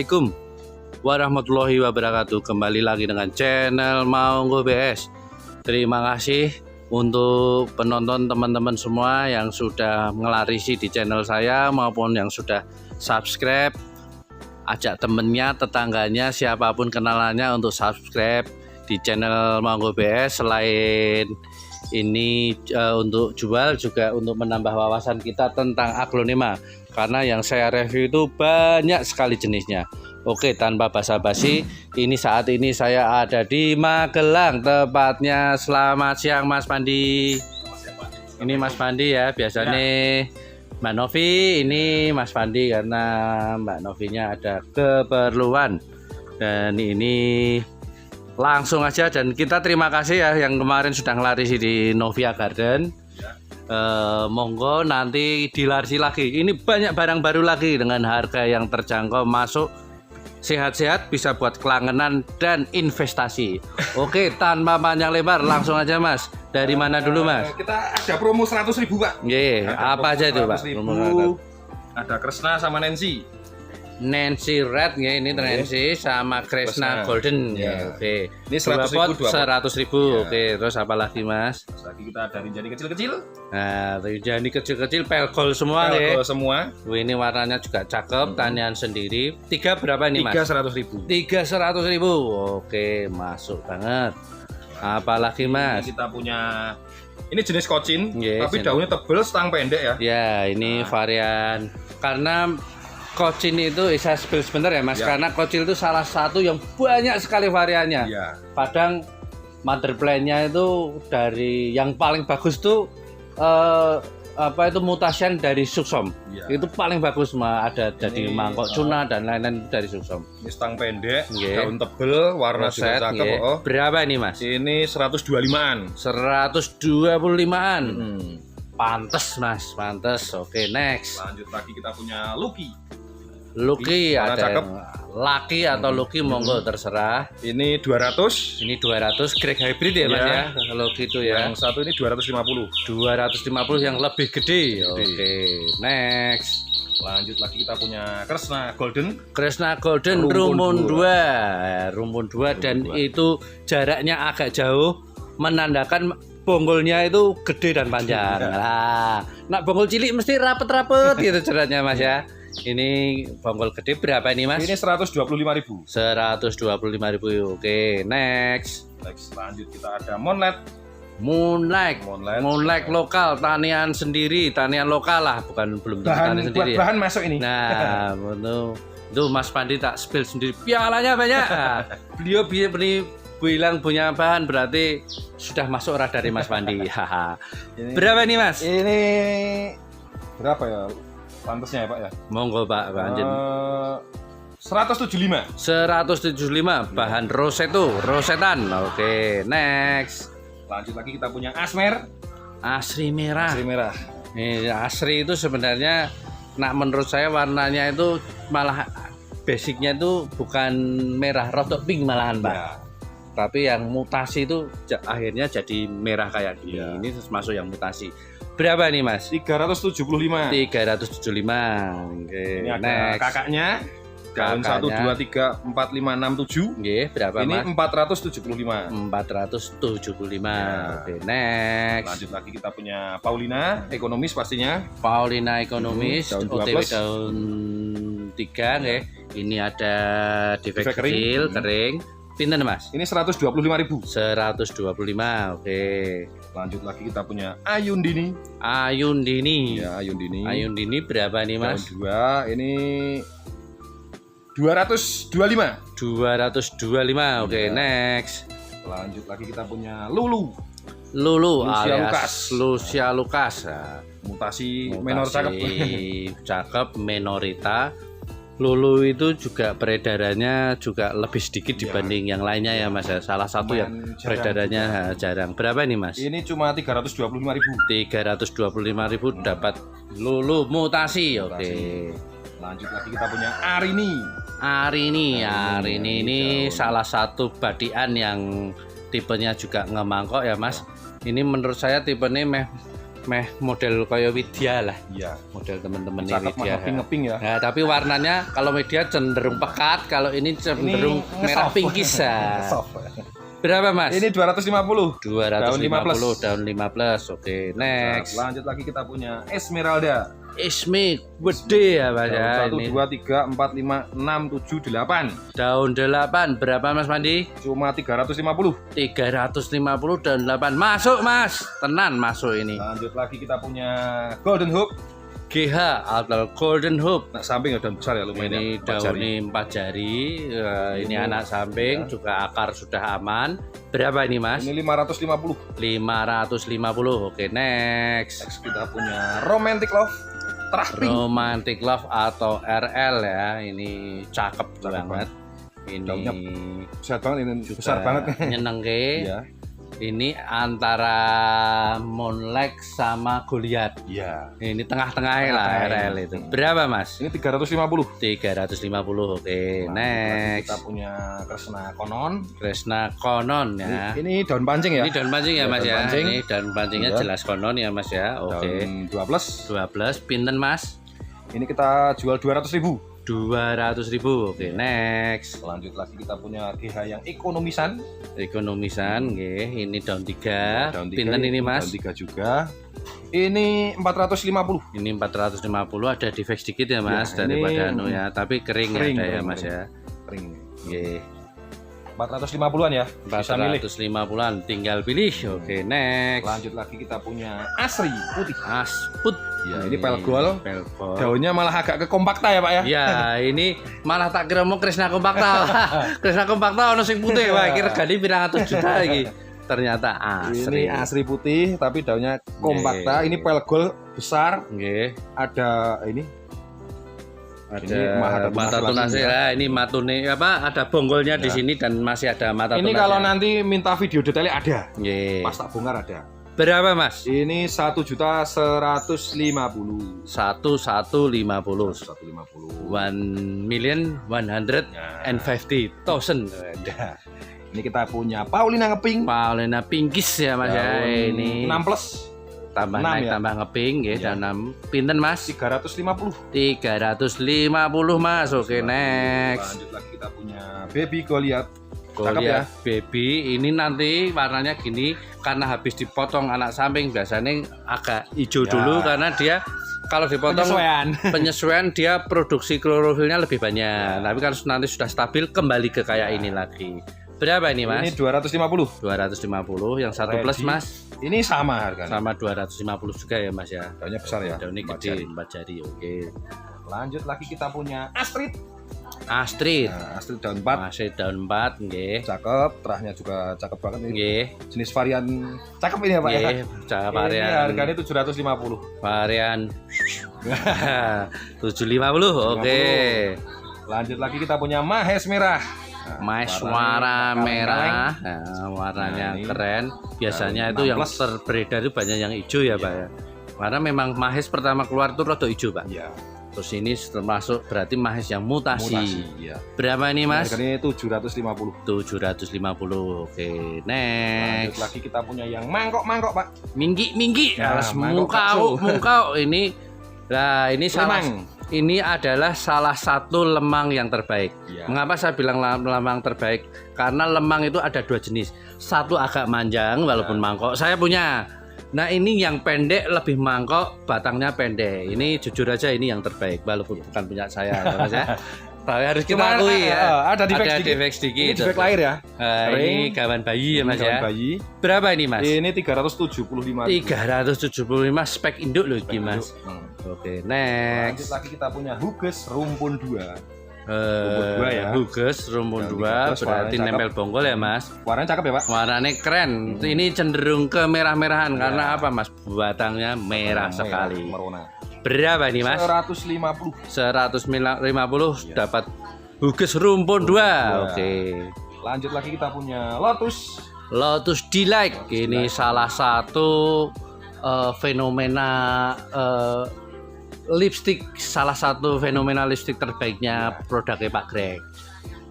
Assalamualaikum warahmatullahi wabarakatuh. Kembali lagi dengan channel Monggo BS. Terima kasih untuk penonton teman-teman semua yang sudah ngelarisi di channel saya maupun yang sudah subscribe. Ajak temennya, tetangganya, siapapun kenalannya untuk subscribe di channel Monggo BS. Selain ini untuk jual, juga untuk menambah wawasan kita tentang aglonema, karena yang saya review itu banyak sekali jenisnya. Oke, tanpa basa-basi, saat ini saya ada di Magelang, tepatnya. Selamat siang Mas Pandi. Ini Mas Pandi ya, biasanya Mbak Novi, ini Mas Pandi karena Mbak Novinya ada keperluan. Dan ini langsung aja, dan kita terima kasih ya yang kemarin sudah ngelarisi di Novia Garden. Monggo nanti dilarisi lagi. Ini banyak barang baru lagi dengan harga yang terjangkau, masuk sehat-sehat, bisa buat kelangenan dan investasi. Oke, tanpa panjang lebar langsung aja Mas. Dari mana dulu Mas? Kita ada promo 100.000 Pak. Apa aja itu Pak? Ada Kresna sama Nancy. Nancy Red ya, ini Nancy sama Kresna Golden ya. Oke. Ini 100.000. Oke, terus apa lagi Mas? Terus lagi kita ada rinjani kecil-kecil. Nah, rinjani kecil-kecil pelgol semua ya. Pelgol semua. Ini warnanya juga cakep, tanian sendiri. Tiga berapa ini Mas? 100.000. 100.000. Oke, masuk banget. Apalagi Mas? Ini kita punya, ini jenis kocin, tapi daunnya tebel, stang pendek ya. Ya, ini varian, karena kocin itu saya sebentar ya Mas, karena kocin itu salah satu yang banyak sekali variannya. Kadang mother plant-nya itu dari yang paling bagus tuh mutasian dari suksom. Itu paling bagus mah, ada jadi mangkok cuna dan lain-lain dari suksom. Ini stang pendek, daun tebel, warna juga cakep. Berapa ini Mas? Ini 125-an. 125-an. Pantes Mas, pantes. Oke, next. Lanjut lagi kita punya Lucky. Lucky ada cakep. Lucky atau Lucky, monggo terserah. Ini 200. Ini 200 grade hybrid ya Mas ya. Kalau gitu ya. Yang satu ini 250. 250 yang lebih gede. Oke, next. Lanjut lagi kita punya Kresna Golden. Kresna Golden rumpun 2. Rumpun 2 dan itu jaraknya agak jauh, menandakan bonggolnya itu gede dan panjang. Nah, bonggol cilik mesti rapet-rapet gitu jaraknya Mas ya. Ini bonggol gede berapa ini Mas? Ini 125.000. 125.000. Oke, next. Lanjut kita ada Moonlight. Moonlight lokal, tanian sendiri, tanian lokal lah, belum tanian sendiri. Bahan masuk ini. Nah, itu Mas Pandi tak spill sendiri. Pialanya banyak. Beliau bilang punya bahan, berarti sudah masuk order dari Mas Pandi. Berapa nih Mas? Ini berapa ya? Pantasnya ya Pak ya? Monggo Pak, lanjut. 175. 175 bahan rosetan. Oke, next. Lanjut lagi kita punya Asri merah. Ini asri itu sebenarnya, menurut saya warnanya itu malah basicnya itu bukan merah, rotok pink malahan Pak. Tapi yang mutasi itu akhirnya jadi merah kayak gini. Ini termasuk yang mutasi. Berapa nih Mas? 375. 375. Oke. Ini ada next. kakaknya. Daun 1 2 3 4 5 6 7. Nggih, berapa ini Mas? Ini 475. 475. Oke, next. Lanjut lagi kita punya Paulina ekonomis pastinya. Paulina ekonomis, daun OTW daun 3 nggih. Ini ada defek kecil, kering. Pinten Mas? Ini 125.000. 125. Oke. Lanjut lagi kita punya Ayundini. Ya, Ayundini. Ayundini berapa nih Mas? Daun 2 ini 225. 225. Oke, next. Lanjut lagi kita punya Lulu Lucia Lucas. Mutasi menor cakep, menorita. Lulu itu juga peredarannya juga lebih sedikit dibanding yang lainnya ya Mas. Salah satu yang peredarannya jarang. Berapa nih Mas? Ini cuma 325.000. 325.000 dapat Lulu mutasi. Oke. Lanjut lagi kita punya Arini. Arini ini salah satu badian yang tipenya juga ngemangkok ya Mas. Ini menurut saya tipenya meh model kayak Widya lah. Iya. Model temen-temen Cakep, Widya. ngeping ya. Nah, tapi warnanya kalau media cenderung pekat, kalau ini cenderung merah ngesoft. pinkish. Soft. Berapa Mas? Ini 250. 250 daun 15. Oke, next. Lanjut lagi kita punya Esmeralda. Ismi gede ya Mas ya. Daun 1, Ini 2, 3, 4, 5, 6, 7, 8. daun 8 berapa Mas Mandi? Cuma 350. 350 daun 8. Masuk Mas. Tenan masuk ini. Lanjut lagi kita punya Golden Hope. GH atau Golden Hope. Nah, samping daun besar ya lumayan Ini ya. 4 jari. daunnya 4 jari. Ini anak samping ya. juga akar sudah aman. Berapa ini Mas? Ini 550. 550. Oke, next. Next kita punya Romantic Love. Terah pink. Romantic Love atau RL ya. Ini cakep banget. Daunnya Ini Sehat banget ini, juga besar banget. nyenengke. Iya. Ini antara Monlek sama Goliath. Iya. Ini tengah-tengah lah Tengah-tengah RL ini. itu. Berapa Mas? Ini 350. 350. Oke, Nah, next. kita punya Kresna Konon. Kresna Konon ya. Ini daun pancing ya. Ini daun pancing ya Ya, Mas daun ya. pancing. Ini daun pancingnya Iya. jelas konon ya Mas ya. Oke. Daun 12. 12 pinten Mas? Ini kita jual 200.000. 200.000. Oke, next. Lanjut lagi kita punya GH yang ekonomisan. Ekonomisan nggih. Ini daun 3. Daun 3 Pinten ini Mas? Daun 3 juga. Ini 450. Ini 450, ada defect sedikit ya Mas Ya, daripada ini anu ya, tapi kering, kering, ada ya kering, Mas kering. ya. Kering. Nggih. 450-an ya. Bisa milih. 450-an tinggal pilih. Oke, next. Lanjut lagi kita punya Asri putih. Asput. Ya, ini pelgol. Pelgol. Daunnya malah agak ke kompakta ya, Pak ya. Ya, ini malah tak kira mau Kresna Kompakta. Kresna Kompakta ono sing putih, Pak. Kira gani pirang atus juta lagi. Ternyata asri. Ini asri putih tapi daunnya kompakta. Ini pelgol besar. Nggih. Ada ini. Ada Ini mata tunas ya. Ini matune apa? Ada bonggolnya di sini dan masih ada mata Ini tunasnya. kalau nanti minta video detailnya ada. Nggih. Pas tak bongkar ada. Berapa, Mas? Ini 1.150.000. 150. 150. 1.150.000. Ada. Ini kita punya Paulina ngeping. Paulina Pinkish ya Mas ya. Ini 6 plus tambah 6 naik ya? tambah ngeping ya, Ya. dan 6. Pinten Mas? 350. 350 Mas. Oke, next. Lanjut lagi kita punya Baby Goliath. Cakep ya. Goliath baby ini nanti warnanya gini karena habis dipotong anak samping biasanya agak hijau Ya. dulu karena dia kalau dipotong penyesuaian dia produksi klorofilnya lebih banyak. Tapi kalau nanti sudah stabil kembali ke kayak ini lagi. Berapa ini Mas? Ini 250. 250 yang 1 plus Ready. Mas Ini sama harganya. sama 250 juga ya Mas ya. Daunnya besar ya. Daunnya 4 gede jari. 4 jari. Oke. Lanjut lagi kita punya Astrid. Astrid Nah, Astrid daun 4. masih daun 4 nggih. Cakep, terahnya juga cakep banget ini. Nggih. Jenis varian cakep ini ya, Pak ya. Nggih, cara Ini varian harganya 750. varian 750. Oke. Lanjut lagi kita punya Mahes merah. Nah, Mais warnanya warna merah. kaleng-kaleng. Nah, warnanya Nah, ini keren. Biasanya daun itu yang 6 plus. beredar itu banyak yang hijau ya, Pak ya. Karena memang Mahes pertama keluar tuh rada hijau, Pak. Iya, Terus ini termasuk berarti Mahes yang mutasi. iya. Berapa ini, Mas? Harganya 750. 750. Oke, Lanjut next. lagi kita punya yang mangkok-mangkok, Pak. Minggi. Nah, Alas mangkok bakso. mungkau ini. Nah, ini salah. Lemang. Ini adalah salah satu lemang yang terbaik. Iya. Mengapa saya bilang lemang terbaik? Karena lemang itu ada dua jenis. Satu agak manjang walaupun mangkok. Saya punya. Nah ini yang pendek lebih mangkok, batangnya pendek. Ini jujur aja ini yang terbaik walaupun bukan punya saya, ya, Mas ya. Tapi harus kita Cuma, akui ya. ada defect defect sedikit. Ini defect lahir ya. Ini gawan bayi ya Mas Ini ya. daun bayi. Berapa ini Mas? Ini 375. 375 spek induk loh ini Mas. Oke, Lanjut next. lagi kita punya Huges rumpun 2. Rumpun dua ya. Huges rumpun Yang 2 3 berarti warnanya nempel bonggol ya Mas. Warnanya cakep ya, Pak? Warnanya keren. Ini cenderung ke merah-merahan karena apa Mas? Batangnya merah sekali. Merona. Berapa ini Mas? 150. 150 dapat Huges rumpun 2. Oke. Lanjut lagi kita punya Lotus. Lotus Delight ini salah satu fenomena lipstick, salah satu fenomena lipstick terbaiknya produknya Pak Greg,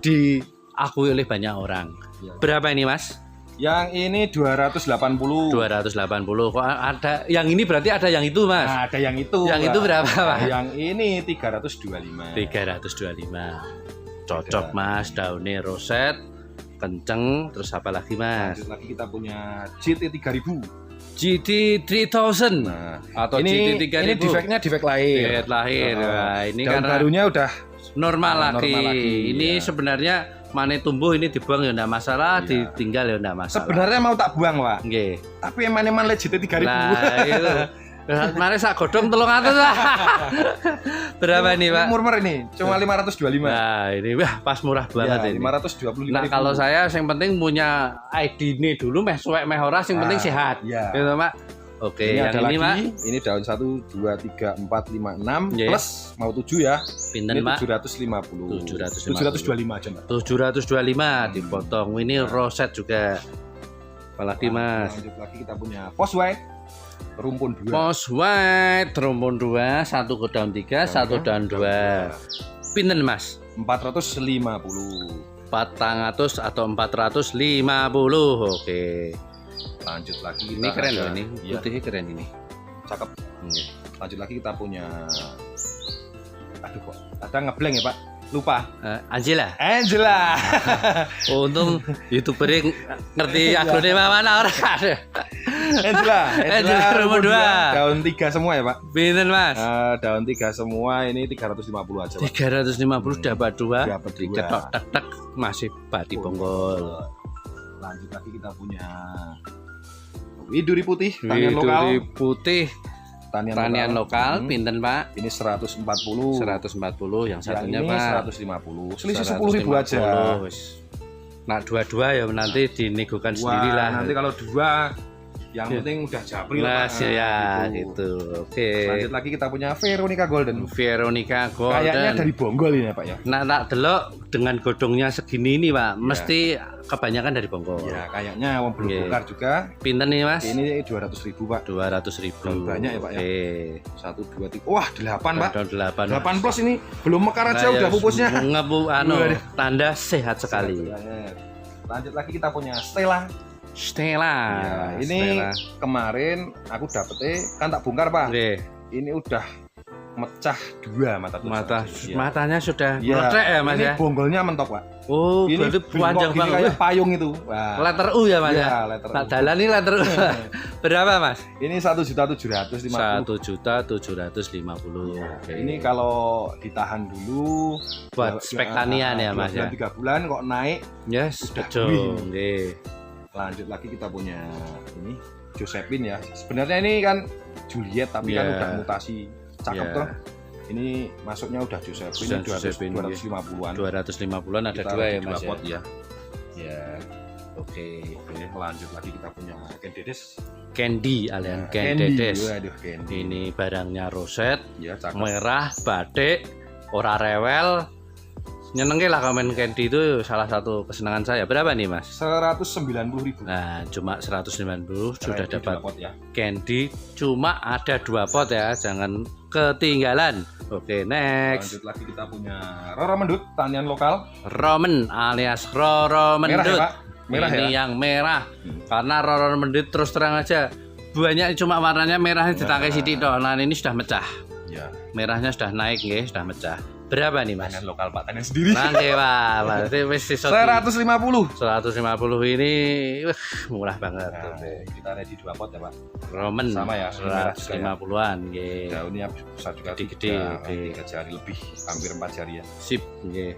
diakui oleh banyak orang. Ya. Berapa ini Mas? Yang ini 280. 280. Kok ada yang ini berarti ada yang itu, Mas? Nah, ada yang itu. Yang itu berapa, Pak? Yang ini 325. 325. Cocok, Mas. Daunnya roset, kenceng, terus apa lagi, Mas? Lanjut lagi kita punya GT 3000. GT 3000. Nah, atau ini, GT 3000. ini defeknya defek lahir. Defek lahir. Nah, ini daun karena barunya udah normal lagi. Ini ya. Sebenarnya mana tumbuh ini dibuang ya enggak masalah, Iya. ditinggal ya enggak masalah. Sebenarnya mau tak buang, Pak. Nggih. Tapi eman-eman GT 3000. Nah, itu. Mari sak godhong 300 lah. Berapa nih, Pak? Murmer ini cuma 525. Nah, ini wah pas murah banget Ya, ini. 525. Nah, kalau saya yang penting punya ID ini dulu meh suwek meh ora sing penting sehat. Ya. Gitu, Pak. Oke, Ini yang ada ini, lagi, Pak. ini daun 1 2 3 4 5 6 Iya. plus mau 7 ya. Pinten, Ini Pak? 750. 725 aja, Mbak. 725 dipotong. Ini roset juga. Apalagi, Mas? Lanjut lagi kita punya Post White rumpun 2. Post White rumpun 2, satu ke daun 3, satu daun 2. Pinten, Mas? 450. 400 atau 450. Oke. Lanjut lagi Ini kita keren ada- loh ini. Iya, Putihnya keren ini. cakep. Oke. Lanjut lagi kita punya aduh kok ada ngeblank ya, Pak. Lupa. Angela. Angela. Untung YouTuber ngerti akronim mana orang. Angela rumpun 2. Daun 3 semua ya, Pak. Pinten, Mas? Daun 3 semua ini 350 aja, Pak. 350 dapat 2. Dapat 2. Diketok tek tek masih pati bonggol. Lanjut lagi kita punya Widuri putih, tanian lokal. Widuri putih tanian lokal. Hmm. Pinten, Pak? Ini 140. 140, yang satunya, ini Pak. 150. Selisih 10.000 aja. Nah, dua-dua ya nanti dinegokan sendiri lah. Nanti kalau 2 yang penting udah japri Nah, lah, Pak. ya gitu. Oke. Lanjut lagi kita punya Veronica Golden. Veronica Golden. Kayaknya dari Bonggol ini ya, Pak ya. Nah, tak delok dengan godongnya segini ini, Pak. Mesti kebanyakan dari Bonggol. Ya, kayaknya wong belum Oke. bongkar juga. Pinten nih, Mas? Ini 200.000, Pak. 200.000. Daun banyak ya, Pak ya. Oke. 1 2 3. Wah, 8, Pak. Daun 8. 8 plus ini belum mekar aja Nah, udah ya, pupusnya. Waduh, tanda sehat sekali. Lanjut lagi kita punya Stella. Stella. Ya, ini Stella. kemarin aku dapetnya kan tak bongkar, Pak. Oke. Ini udah mecah 2 mata tulisan. Iya. Matanya sudah Iya. meletrek ya, Mas ini ya? bonggolnya mentok, Pak. Oh, Ini berarti bengkok panjang gini banget. kayak payung itu. Wah. Letter U ya, Mas ya? Iya, letter Tak U. dalan ini letter U. Berapa, Mas? Ini 1.750.000. 1.750.000. Oke. Ini kalau ditahan dulu Buat spek tanian ya, Mas ya? 3 bulan kok naik. Yes, Udah betul. wih. Nggih. Lanjut lagi kita punya ini Josephine ya. Sebenarnya ini kan Juliet tapi kan Iya. udah mutasi. Cakep Iya. toh. Ini masuknya udah Josephine Sudah 200, Josephine, 250-an. 250-an ada Kita 2 ya, lagi Mas 2 ya? pot ya. Ya. Oke. Oke, lanjut lagi kita punya Candides. Candy alias Nah, Candy. Waduh, Candy. Ini barangnya roset, Ya, cakep. merah, batik, ora rewel. Nyenengke lah komen Candy itu salah satu kesenangan saya. Berapa nih, Mas? 190.000. Nah, cuma 190 sudah Candy dapat 2 pot ya. Candy. Cuma ada 2 pot ya, jangan ketinggalan. Oke, next. Lanjut lagi kita punya Roro Mendut, tanian lokal. Romen alias Roro Merah Mendut. ya, Pak? Merah ini ya. yang merah. Hmm. Karena Roro Mendut terus terang aja banyak cuma warnanya merah ditangkai sidik toh. Nah, ini sudah mecah. Ya, Merahnya sudah naik nggih, sudah mecah. Berapa nih, Mas? tanian lokal, Pak, tanian sendiri. Nanti, Pak. Berarti wis sisot 150. 150 ini murah banget. Nah, kita ready 2 pot ya, Pak. Romen Sama ya, ini merah juga ya. 150-an nggih. Daunnya besar juga, Gede-gede, oke. 3 jari lebih, hampir 4 jari ya. Sip nggih.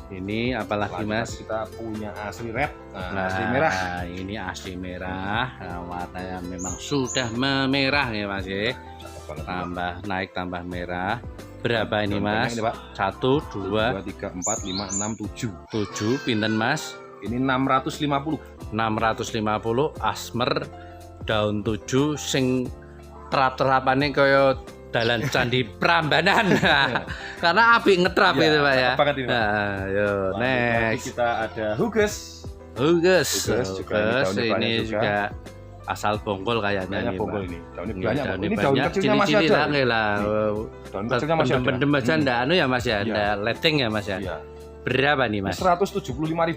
Ini apalagi, Lanjut Mas? lagi kita punya asli red. Nah, Asli merah. Ini asli merah. Nah, warnanya memang sudah memerah ya, Mas ya. Cakep banget. Tambah naik tambah merah. Berapa ini, Daun banyak Mas? Ini, Pak. 1 2 2 3 4 5 6 7. 7 pinten, Mas? Ini 650. 650 asmer daun 7 sing terap-terapane kaya dalan candi Prambanan. Karena api ngetrap Ya, itu, Pak ya. cakep banget ini, Pak. Nah, yo Lanjut lagi next. kita ada Huges. Huges. Huges juga, ini daunnya Ini banyak juga. juga asal bonggol kayaknya Banyak nih, bonggol Pak. ini. Daunnya Iya, banyak. daunnya Ini daun banyak, kecilnya masih cili-cili ada. lah, nggih lah. Daun kecilnya masih ada. Pendem-pendem aja ndak anu ya, Mas ya. Iya. Ndak letting ya, Mas ya. Iya. Berapa nih Mas? 175.000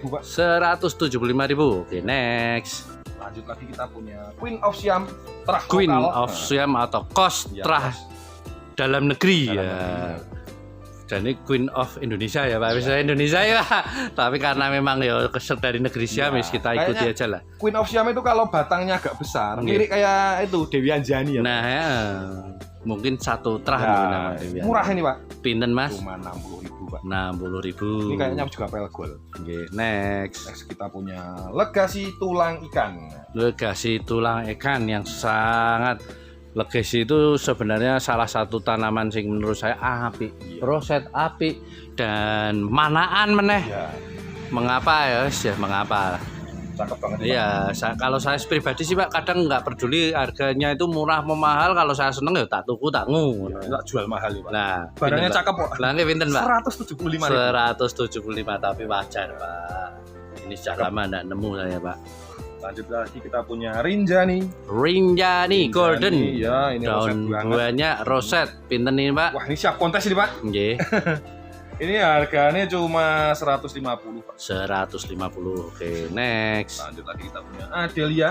Pak. 175.000. Oke, next. Lanjut lagi kita punya Queen of Siam terah Queen lokal. of Siam atau kos Ya, terah Mas. dalam negeri Dalam ya. negeri. Dan ini Queen of Indonesia ya Pak, bisa Indonesia ya. Tapi karena memang ya keser dari negeri Siam, Ya, kita ikuti kayaknya aja lah. Queen of Siam itu kalau batangnya agak besar, Iya. mirip kayak itu Dewi Anjani ya. Nah ya, mungkin satu terah Ya, mungkin nama Dewi. murah ini Pak. Pinten Mas? Cuma 60.000 Pak. 60.000. Ini kayaknya juga pelgol. Oke, next. Next kita punya legasi tulang ikan. Legasi tulang ikan yang sangat legasi itu sebenarnya salah satu tanaman sing menurut saya apik. Iya. Roset apik dan manaan meneh. Ya, Mengapa ya? Ya mengapa. cakep banget. Pak. Iya, kalau saya pribadi sih Pak kadang nggak peduli harganya itu murah mau mahal, kalau saya seneng ya tak tuku tak ngu. Nggak jual mahal ya Pak. Nah, Barangnya pinten, cakep kok. Pak? Lah nggih pinten Pak? 175.000. 175 tapi wajar Pak. Ini sejak lama nggak nemu saya Pak. Lanjut lagi kita punya Rinjani. Rinjani Golden. Ya, ini roset Daun banget. buahnya roset. Pinten ini Pak? Wah, ini siap kontes ini Pak. Nggih, Ini harganya cuma 150 Pak. 150. Oke, next. Lanjut lagi kita punya Adelia.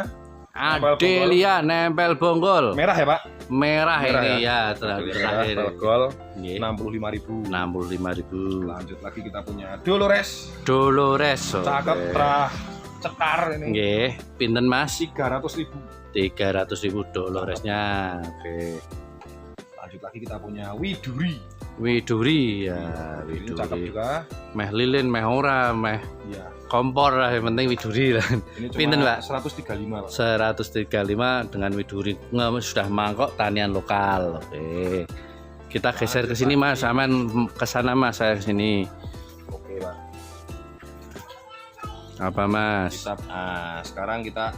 Adelia nempel bonggol. Merah ya Pak? Merah Merah ini ya, terakhir. Pelgol Nggih, 65.000. 65.000. Lanjut lagi kita punya Dolores. Dolores. Cakep, terah cetar ini. Nggih, pinten Mas? 300.000. 300.000 Doloresnya. Oke. Lanjut lagi kita punya Widuri. Widuri ya, Ini cakep Widuri. juga. Meh lilin, meh ora, meh Iya. kompor lah, yang penting Widuri lah. Ini cuma Pinten, Pak? 135 Pak. 135 dengan Widuri. Sudah mangkok tanian lokal. Oke. Kita geser ke sini Mas, aman ke sana Mas, saya ke sini. Oke Pak. Apa Mas? Sekarang kita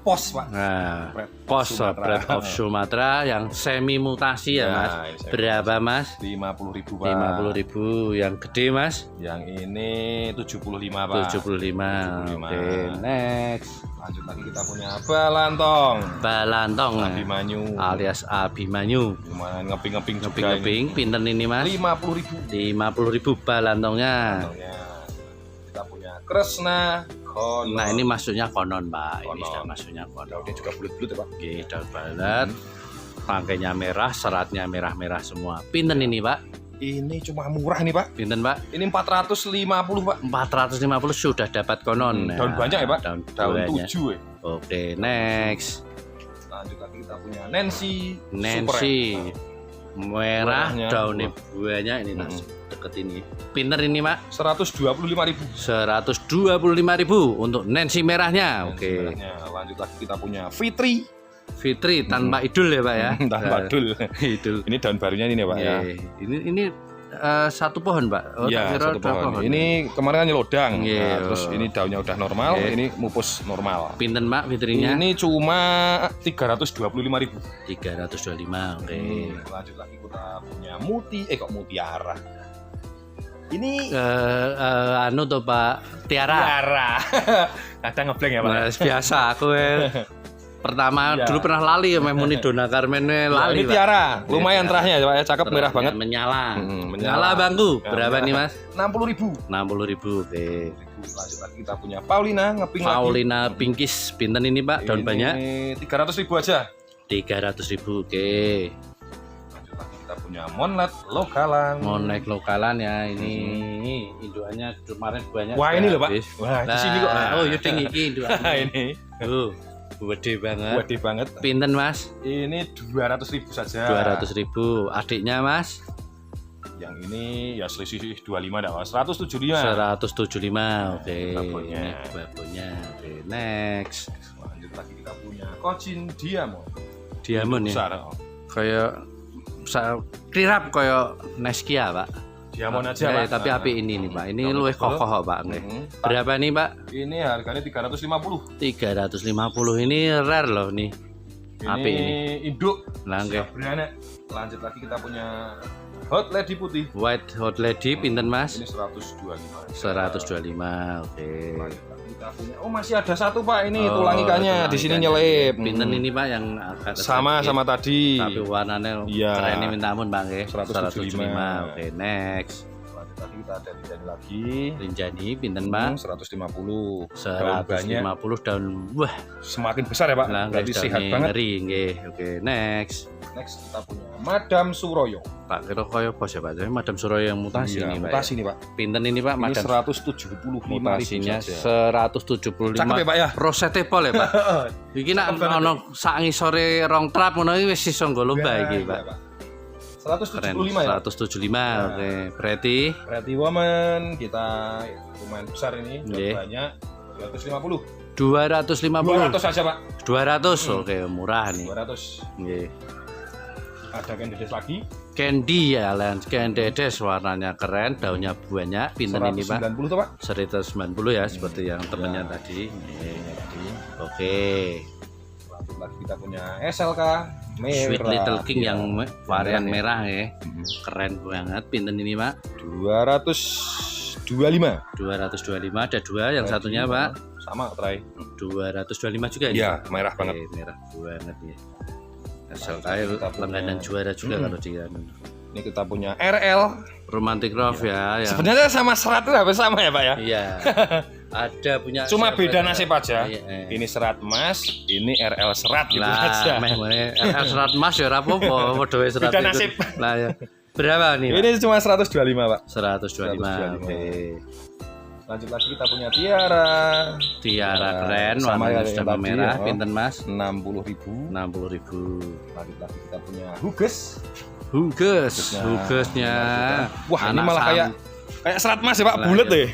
pos Pak. Nah, Red Pos Sumatera. Red of Sumatera yang semi mutasi ya Mas. ini saya- Berapa Mas? 50.000 Pak. 50.000. Yang gede Mas? Yang ini 75 Pak. 75. 75. Oke, next. Lanjut lagi kita punya Balantong. Balantong Abimanyu. alias Abimanyu. Lumayan ngeping-ngeping juga ini. Ngeping-ngeping, pinten ini Mas? 50.000. 50.000 balantongnya. Contohnya. Kita punya Kresna Konon. Nah, ini masuknya konon, Pak. Ini Konon. sudah masuknya konon. Daunnya juga bulat-bulat ya Pak. Oke, daun balat. Rangkainya merah, seratnya merah-merah semua. Pinten ini, Pak? Ini cuma murah nih Pak. Pinten, Pak? Ini 450 Pak. 450 sudah dapat konon. Daun banyak ya Pak. Daun Daun buahnya. 7 ya. Oke, next. Lanjut lagi kita punya Nancy. Nancy. Merah, Buahnya, daunnya buahnya ini Mas. Deket ini. Pinter ini, Pak? 125.000. 125.000 untuk Nancy merahnya. Oke. Lanjut lagi kita punya Fitri. Fitri tanpa idul ya, Pak ya? Tanpa dul. Idul. Ini daun barunya ini ya Pak ya. Oke. Ini satu pohon, Pak. Oh, Iya, tak kira satu dua pohon. Ini kemarin kan nyelodang. Iya. Nah, terus ini daunnya udah normal, Oke. ini mupus normal. Pinten, Pak, Fitrinya? Ini cuma 325.000. 325. Oke. Lanjut lagi kita punya mutiara. Ini Anu tuh, Pak, Tiara. tiara. Kadang ngeblank ya Pak. Mas, biasa aku pertama Iya. dulu pernah lali ya muni Dona Carmen Nah, lali, ini Pak. tiara, lumayan Iya, terahnya ya Pak ya, cakep Terus merah banget. Menyala. Menyala. Menyala bangku. Ya, Berapa nih, Mas? 60.000. 60.000. Oke. Lanjut lagi kita punya Paulina ngeping Paulina Pinkis, pinten ini, Pak? Daun banyak? Ini 300.000 aja. 300.000. Oke. Lanjut lagi kita punya Monlet lokalan. Monek lokalan ya, ini indukannya kemarin banyak. Wah, ini loh, Pak. habis. Wah, di sini kok. Oh, yaudah iki indukannya. Ini Gede banget. gede banget. Pinten, Mas? Ini 200.000 saja. 200.000. Adiknya, Mas? Yang ini ya selisih 25 dah, 175. 175. Oke. Babonnya. Ini babonnya. Oke, next. Lanjut lagi kita punya Cochin Diamond. Diamond ya. Besar. Kayak kirap kayak Neskia, Pak. Diamond aja, Eh, Pak. tapi api ini nih, Pak. Ini luwih kokoh, Pak. Nggih. Berapa nih, Pak? Ini harganya 350. 350. Ini rare loh nih. Api ini. Induk. Lah nggih. Siap beranak. Lanjut lagi kita punya Hot Lady putih. White Hot Lady pinten, Mas? Ini 125. 125. Oke. Lanjut lagi kita punya. Oh, masih ada satu Pak ini Oh, tulang ikannya tulang di sini ikannya. nyelip. Pinten ini, Pak, yang agak Sama sedikit, sama tadi. tapi warnanya Iya. keren minta ampun, Bang nggih. 175. 175. Oke, next. Lanjut Tadi kita ada Rinjani lagi. Rinjani pinten Pak? 150. 150 daun. Wah, Semakin besar ya Pak. lah Berarti sehat banget. ngeri nggih. Oke, next. Next kita punya Madam Suroyo. Tak kira kaya bos ya Pak. Jadi Madam Suroyo yang mutasi Iya, nih Pak. mutasi nih Pak. Pinten ini Pak? Ini Madam 175.000 mutasinya saja. 175. Cakep ya Pak ya. Rosete pol ya Pak. Iki nak Cakep banget. ono sak ngisore rong trap ngono iki wis iso nggo lomba Iya, iki iya, Pak. Keren. 175 ya. 175. Oke, berarti Pretty Woman kita lumayan besar ini, udah Nggih. banyak. 250. 250. 200 saja Pak. 200. Oke, murah nih. 200. Nggih. Ada Candides lagi. Candy ya, Lens. Candides warnanya keren, daunnya banyak. Pinten ini Pak? 190 tuh Pak. 190 ya, seperti yang temennya tadi. Ini tadi. Oke. Lanjut lagi kita punya SLK merah. Sweet Little King yang varian Merah merah ya. Keren banget. Pinten ini Pak? 225. 225 ada dua, yang satunya Pak Sama try. 225 juga Iya, ini? merah Oke, banget. merah banget ya. Asal Kita kayak punya- langganan juara juga kalau dia Ini kita punya RL. Romantic Love ya, yang Sebenarnya sama serat itu hampir sama ya Pak ya. iya. Ada punya Cuma siapa beda ya? nasib aja. Iya, Ini serat emas, ini RL serat gitu lah, aja. serat mas ya rapopo, padha wae serat Beda itu. nasib. Lah ya. Berapa nih? Pak? Ini cuma 125 Pak. 125. 125. Oke. Lanjut lagi kita punya Tiara. Tiara keren, Sama warnanya kayak sudah yang tadi, merah. ya. Pinten Mas? 60.000. 60.000. Lanjut lagi kita punya Huges. Hugesnya. Wah, ini Anak malah sam- kayak serat mas ya Pak, Lah, bulat iya. deh.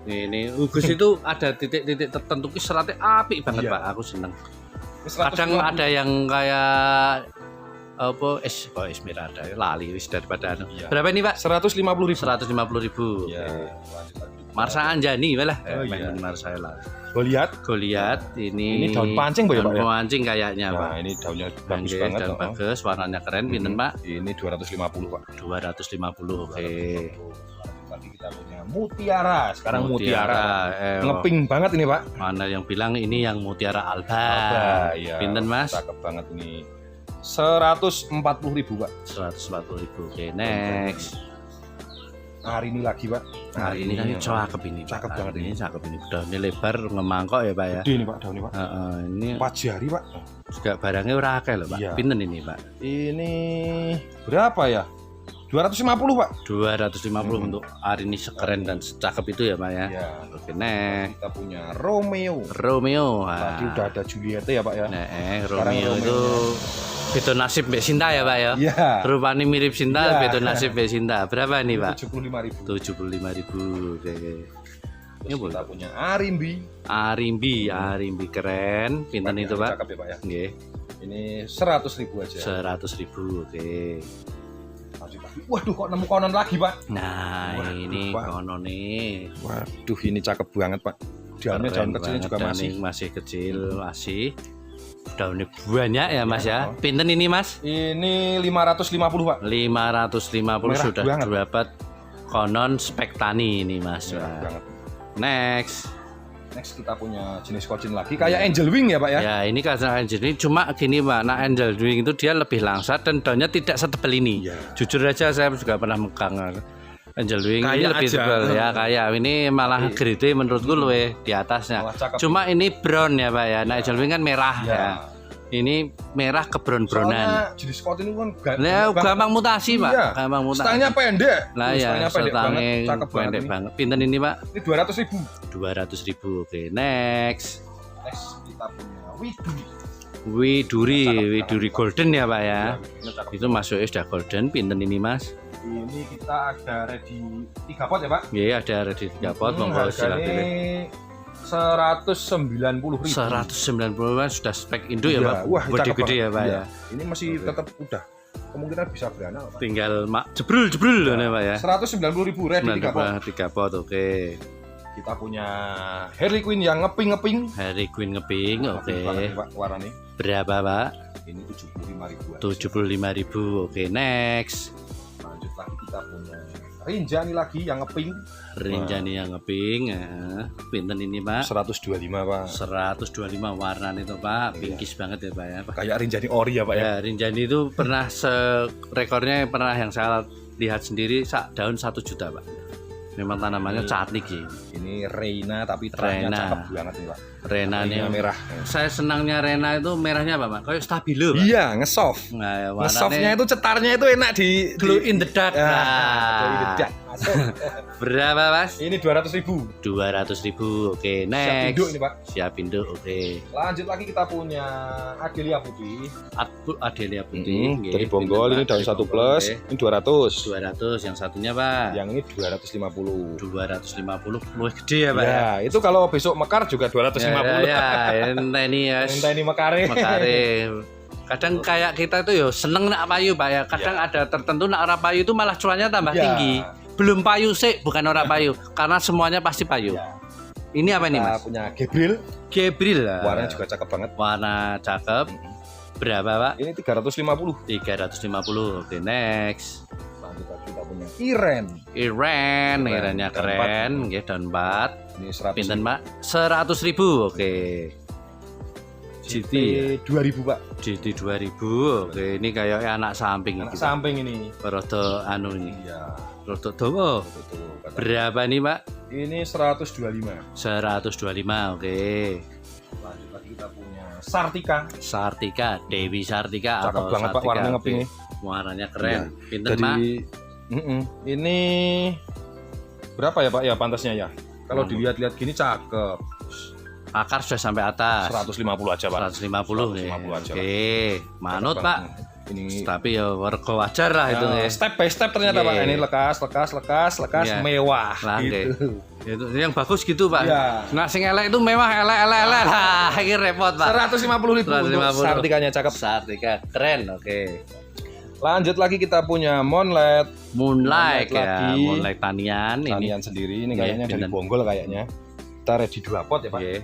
Ini Huges itu ada titik-titik tertentu ki seratnya apik banget Iya. Pak, aku seneng. Ini Kadang 120. ada yang kayak apa Esmeralda lali wis daripada anu. Iya. Berapa ini Pak? 150.000. 150.000. Ya, Oke. lanjut lagi. Marsa Anjani malah. Oh, iya. Marsa lah. Gue lihat. Goliat ini Ini daun pancing, Pak, ya, Pak, ya? Daun pancing kayaknya Pak. Nah, ini daunnya bagus Oke, banget. daun oh. bagus, warnanya keren. Pinten Pak? Ini 250 Pak. 250. Oke. Lanjut lagi kita punya Mutiara. Sekarang Mutiara. Eh, Ngeping banget ini Pak. mana yang bilang ini yang Mutiara Alba? Alba, iya. Pinten Mas? Cakep banget ini. 140.000 Pak. 140.000. Oke, next. Hari ini lagi Pak. Hari ini kan cakep ini. Pak. Cakep banget Hari ini. Cakep ini. Daunnya lebar ngemangkok ya Pak ya. Gede nih Pak, daun ini Pak. Ini 4 jari Pak. juga barangnya ora akeh loh Pak. Iya. Pinten ini Pak? Ini berapa ya? 250 Pak. 250 untuk hari ini sekeren dan secakep itu ya Pak ya. Iya. Oke, next. Kita punya Romeo. Romeo. Tadi udah ada Juliette ya Pak ya. Nah, Sekarang Romeo itu beda nasib Mbak Sinta ya Pak ya. Iya. Rupanya mirip Sinta, Iya. beda nasib Mbak Sinta. Berapa ini Pak? 75.000. 75.000. Oke. Ini Terus boleh. kita punya Arimbi. Arimbi keren. Pinten itu Pak? Cakep ya Pak ya. Nggih, Ini 100.000 aja. 100.000. Oke. Lanjut lagi. Waduh kok nemu konon lagi Pak. Nah, Waduh, ini Pak. kono nih. Waduh ini cakep banget Pak. Daunnya daun Keren kecilnya banget, juga dan masih. ini masih kecil, masih. Daunnya banyak ya Mas Iya. ya. Pinten ini Mas? Ini 550 Pak. 550 Merah sudah banget. dapat konon spek tani ini Mas. Merah Wah. banget. Next. Next kita punya jenis kocin lagi kayak Angel Wing ya Pak ya. Ya ini karena Angel ini cuma gini Pak. Nah Angel Wing itu dia lebih langsat dan daunnya tidak setebal ini. Iya. Jujur aja saya juga pernah megang Angel Wing ini Kayak lebih aja. tebal ya kayak ini malah grade menurutku luwe di atasnya. Malah cakep. Cuma ini brown ya Pak ya. Nah Angel Wing kan merah Ya. ya. Ini merah ke brown-brownan. Soalnya jenis kocin ini kan Lah gampang mutasi Pak. Iya. Gampang mutasi. Stangnya pendek. Lah ya, Stangnya pendek banget. setangnya Cakep banget pendek ini. banget. Pinten ini Pak? Ini 200.000. 200.000. Oke, next. Next kita punya Widuri. Widuri, Cakep, Widuri cakep. golden ya Pak ya. Ini cakep. Itu masuknya sudah golden. Pinten ini Mas? Ini kita ada ready 3 pot ya Pak. Iya, ada ready 3 pot. Monggo silakan pilih. 190.000. 190 kan sudah spek induk ya Iya, Pak. wah, Bodi cakep gede ya banget. Pak Iya. ya. Ini masih Oke. tetap udah kemungkinan bisa beranak Pak. Tinggal jebrul loh nih Pak ya. 190.000 ready 3 pot. 3 pot oke. Kita punya Harley Quinn yang ngeping-ngeping. Harry Quinn ngeping oke. Ngeping banget nih, Pak, warnanya. Berapa Pak? Ini 75.000. 75.000. Oke, next. Lanjut lagi kita punya Rinjani lagi yang ngeping. Rinjani yang ngeping. Pinten ini Pak? 125 Pak. 125 warna itu Pak. Iya. Pinkis banget ya Pak ya. Kayak Rinjani ori ya Pak ya. Ya, Rinjani itu pernah rekornya pernah yang saya lihat sendiri daun 1 juta Pak. Memang tanamannya cantik sih. Ini Reina tapi terangnya Reina. cakep banget nih Pak. Rena Reina nih. merah. Saya senangnya Rena itu merahnya apa, Pak? Kayak stabilo, Pak. Iya, ngesoft. Nah, Ngesoftnya itu cetarnya itu enak di glow in the dark. Ya, Nah. glow in the dark. Masuk. Berapa, Mas? Ini 200.000. 200.000. Oke, Siap next. induk ini Pak. Siap induk. Oke. Lanjut lagi kita punya Adelia putih. Adelia putih. nggih. Dari Bonggol ini Pinten, Pak? daun Dari 1 Bonggol, plus. nggih. Ini 200. 200. Yang satunya, Pak? Yang ini 250. 250. Luwih gede ya, Pak? Ya, itu kalau besok mekar juga 250. Ya, ini ya. Minta ini mekare. Mekare. Kadang kayak kita tuh yo seneng nak payu, Pak ya. Kadang ada tertentu nak ora payu itu malah cuannya tambah Ya. tinggi. Belum payu sih, bukan ora payu. Karena semuanya pasti payu. Ya. Ini apa nih, Kita Mas? punya Gabriel. Gabriel lah. Warnanya juga cakep banget. Warna cakep. Berapa, Pak? Ini 350. 350. Oke, next. Lanjut lagi kita punya Iren. Iren, Keren. Irennya Daun keren, nggih daun 4. Ini 100. Pinten, Pak? 100.000. Oke. GT ya? 2000 Pak. GT 2000. Oke, ini kayak anak samping Anak gitu. samping ini. Rada anu ini. Iya. Rada dawa. Betul. Berapa nih, Pak? Ini 125. 125. Oke. Lanjut lagi kita punya Sartika. Sartika, Dewi Sartika Cakep atau banget Pak, Sartika. warnanya ngeping Oke. nih. Warnanya keren. Pinten, Jadi Pak? ini berapa ya Pak ya pantasnya ya? Kalau Hmm. dilihat-lihat gini cakep. Akar sudah sampai atas. 150 aja Pak. 150 nih. 150 aja, Oke. Manut, Cakep Pak. banget. Ini Tapi ya warga wajar lah itu ya, nih. step by step ternyata Iya. Pak. Ini lekas Iya. mewah Lah, gitu. Itu yang bagus gitu, Pak. Iya. Nah, sing elek itu mewah elek. Lah, ini repot, Pak. 150.000 untuk 150. Sartikanya cakep. Sartika keren. Oke. Lanjut lagi kita punya Moonlight. Moonlight Moonlight ya, lagi. Moonlight tanian ini. Tanian sendiri ini Iya, kayaknya dari pinten. Bonggol kayaknya. Kita ready 2 pot ya Pak. Oke.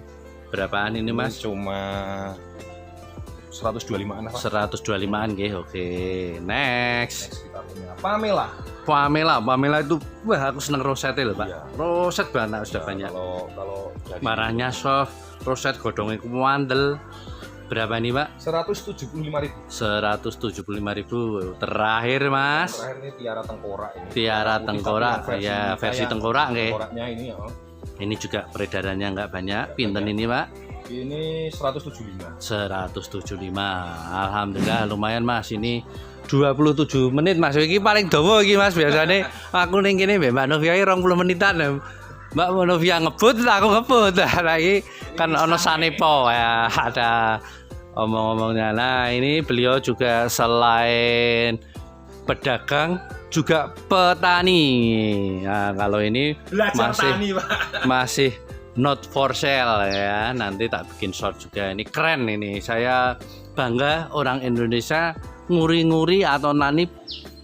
Berapaan ini, Mas? Cuma 125an Pak. 125-an nggih. Oke. Next. Next kita punya Pamela. Pamela itu wah aku seneng rosetnya loh, Pak. Iya. Roset banget sudah Ya, banyak. Kalau dari Marahnya soft, roset godongnya kumandel. Berapa nih, Pak? 175.000. 175.000. Terakhir, Mas. Terakhir ini Tiara Tengkorak ini. Tiara Putih, Tengkorak. tapi Ya, versi kayak tengkorak nggih. Tengkoraknya ini ya. Ini juga peredarannya nggak banyak. Pinten banyak. ini, Pak? Ini 175. 175. Alhamdulillah lumayan, Mas. Ini 27 menit, Mas. Iki paling dawa iki, Mas. Biasanya aku ning kene Mbak Novia 20 menitan. Mbak Novia ngebut, aku ngebut. Nah, lagi kan ono sanepo ya, ada omong-omongnya. Nah, ini beliau juga selain pedagang juga petani. Nah, kalau ini Belajar masih tani, Pak. masih not for sale ya. Nanti tak bikin short juga. Ini keren ini. Saya bangga orang Indonesia nguri-nguri atau nani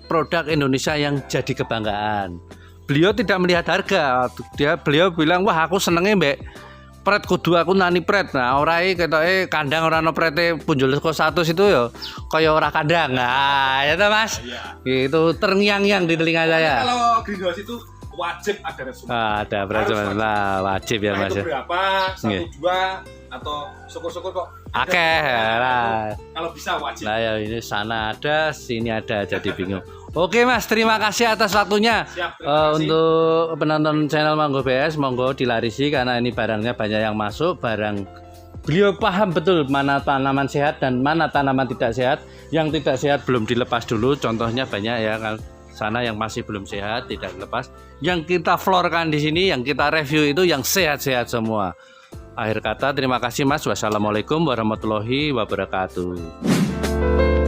produk Indonesia yang jadi kebanggaan. Beliau tidak melihat harga. Beliau bilang, "Wah, aku senenge mbek pret kudu aku nani pret." Nah, orai ketoke kandang ora ono prete punjul saka 100 itu ya kaya ora kandang. Nah, ya toh, Mas. Iya. Itu terngiang-ngiang di telinga saya. Kalau greenhouse itu wajib ada resume. Ada berapa? Nah, wajib ya, Nah, Mas. itu Ya. berapa? 1, Iya. 2 atau syukur-syukur kok. ada. Akeh lah. Kalau bisa wajib. Nah ya ini sana ada, sini ada, jadi bingung. Oke Mas, terima kasih atas waktunya. Siap, terima kasih. Untuk penonton channel Manggo BS, monggo dilarisi karena ini barangnya banyak yang masuk. Barang beliau paham betul mana tanaman sehat dan mana tanaman tidak sehat. Yang tidak sehat belum dilepas dulu. Contohnya banyak ya kan. Sana yang masih belum sehat tidak dilepas. Yang kita florkan di sini, yang kita review itu yang sehat-sehat semua. Akhir kata terima kasih Mas. Wassalamualaikum warahmatullahi wabarakatuh.